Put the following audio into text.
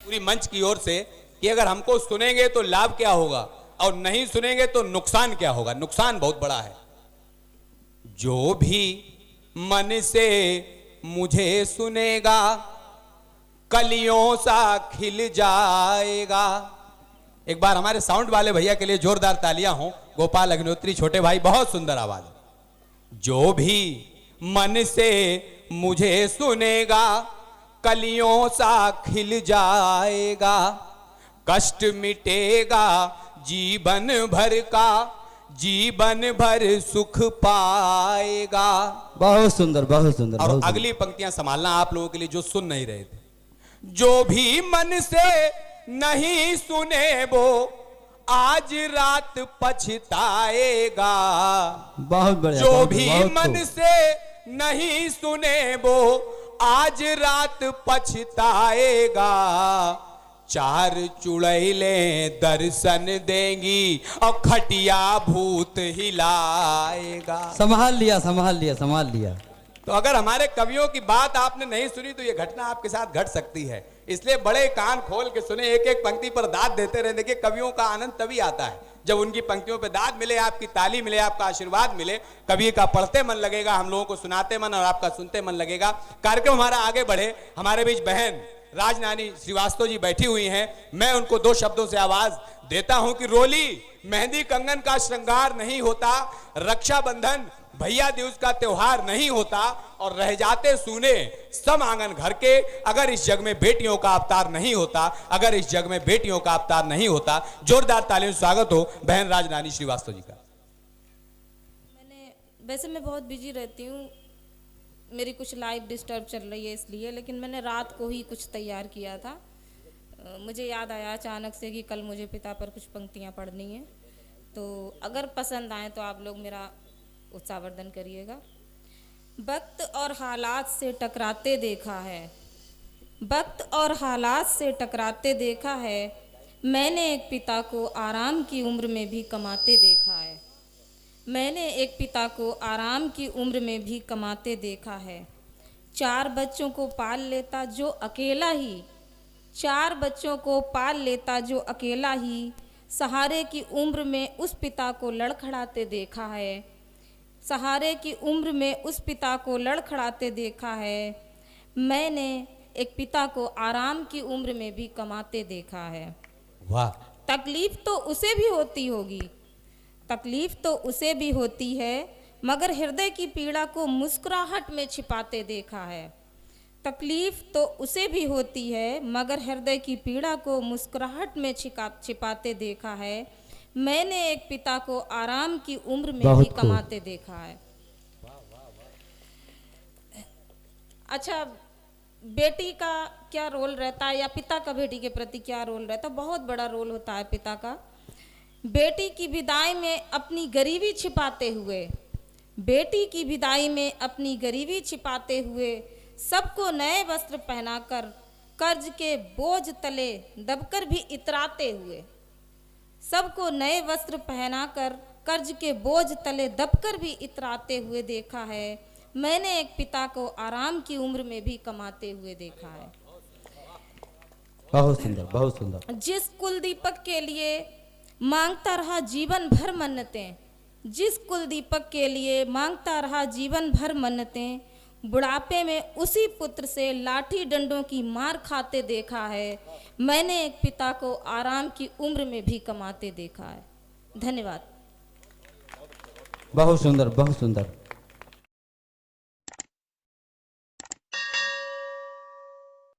पूरी मंच की ओर से कि अगर हमको सुनेंगे तो लाभ क्या होगा और नहीं सुनेंगे तो नुकसान क्या होगा। नुकसान बहुत बड़ा है। जो भी मन से मुझे सुनेगा कलियों सा खिल जाएगा। एक बार हमारे साउंड वाले भैया के लिए जोरदार तालियां हो। गोपाल अग्निहोत्री छोटे भाई, बहुत सुंदर आवाज है। जो भी मन से मुझे सुनेगा कलियों सा खिल जाएगा, कष्ट मिटेगा जीवन भर का, जीवन भर सुख पाएगा। बहुत सुंदर, बहुत सुंदर। और अगली पंक्तियां संभालना आप लोगों के लिए जो सुन नहीं रहे थे। जो भी मन से नहीं सुने वो आज रात पछताएगा। बहुत बढ़िया। जो भी मन से नहीं सुने वो आज रात पछताएगा। चार चुड़ैलें दर्शन देंगी और खटिया भूत हिलाएगा। संभाल लिया, संभाल लिया, संभाल लिया। तो अगर हमारे कवियों की बात आपने नहीं सुनी तो ये घटना आपके साथ घट सकती है। इसलिए बड़े कान खोल के सुने, एक एक पंक्ति पर दाद देते रहे। देखिए कवियों का आनंद तभी आता है जब उनकी पंक्तियों पे दाद मिले, आपकी ताली मिले, आपका आशीर्वाद मिले। कवि का पढ़ते मन लगेगा, हम लोगों को सुनाते मन और आपका सुनते मन लगेगा। कार्यक्रम हमारा आगे बढ़े। हमारे बीच बहन राजनानी श्रीवास्तव जी बैठी हुई हैं। मैं उनको दो शब्दों से आवाज देता हूं कि रोली मेहंदी कंगन का श्रृंगार नहीं होता, रक्षाबंधन भैया दूज का त्योहार नहीं होता, और रह जाते सूने सम आंगन घर के अगर इस जग में बेटियों का अवतार नहीं होता, अगर इस जग में बेटियों का अवतार नहीं होता। जोरदार तालियों से स्वागत हो बहन राजनानी श्रीवास्तव जी का। वैसे मैं बहुत बिजी रहती हूँ, मेरी कुछ लाइफ डिस्टर्ब चल रही है इसलिए, लेकिन मैंने रात को ही कुछ तैयार किया था। मुझे याद आया अचानक से कि कल मुझे पिता पर कुछ पंक्तियाँ पढ़नी हैं, तो अगर पसंद आए तो आप लोग मेरा उत्साहवर्धन करिएगा। वक्त और हालात से टकराते देखा है, वक्त और हालात से टकराते देखा है, मैंने एक पिता को आराम की उम्र में भी कमाते देखा है, मैंने एक पिता को आराम की उम्र में भी कमाते देखा है। 4 बच्चों को पाल लेता जो अकेला ही, 4 बच्चों को पाल लेता जो अकेला ही, सहारे की उम्र में उस पिता को लड़खड़ाते देखा है, सहारे की उम्र में उस पिता को लड़खड़ाते देखा है। मैंने एक पिता को आराम की उम्र में भी कमाते देखा है। वाह! तकलीफ तो उसे भी होती होगी, तकलीफ तो उसे भी होती है, मगर हृदय की पीड़ा को मुस्कुराहट में छिपाते देखा है। तकलीफ तो उसे भी होती है, मगर हृदय की पीड़ा को मुस्कुराहट में छिपाते देखा है। मैंने एक पिता को आराम की उम्र में भी कमाते देखा है। अच्छा, बेटी का क्या रोल रहता है या पिता का बेटी के प्रति क्या रोल रहता है? बहुत बड़ा रोल होता है पिता का। बेटी की विदाई में अपनी गरीबी छिपाते हुए, बेटी की विदाई में अपनी गरीबी छिपाते हुए, सबको नए वस्त्र पहनाकर, कर्ज के बोझ तले दबकर भी इतराते हुए, सबको नए वस्त्र पहनाकर कर्ज के बोझ तले दबकर भी इतराते हुए देखा है। मैंने एक पिता को आराम की उम्र में भी कमाते हुए देखा है। बहुत सुंदर, बहुत सुंदर। जिस कुल दीपक के लिए मांगता रहा जीवन भर मन्नतें, जिस कुल दीपक के लिए मांगता रहा जीवन भर मन्नतें, बुढ़ापे में उसी पुत्र से लाठी डंडों की मार खाते देखा है। मैंने एक पिता को आराम की उम्र में भी कमाते देखा है। धन्यवाद। बहुत सुंदर, बहुत सुंदर।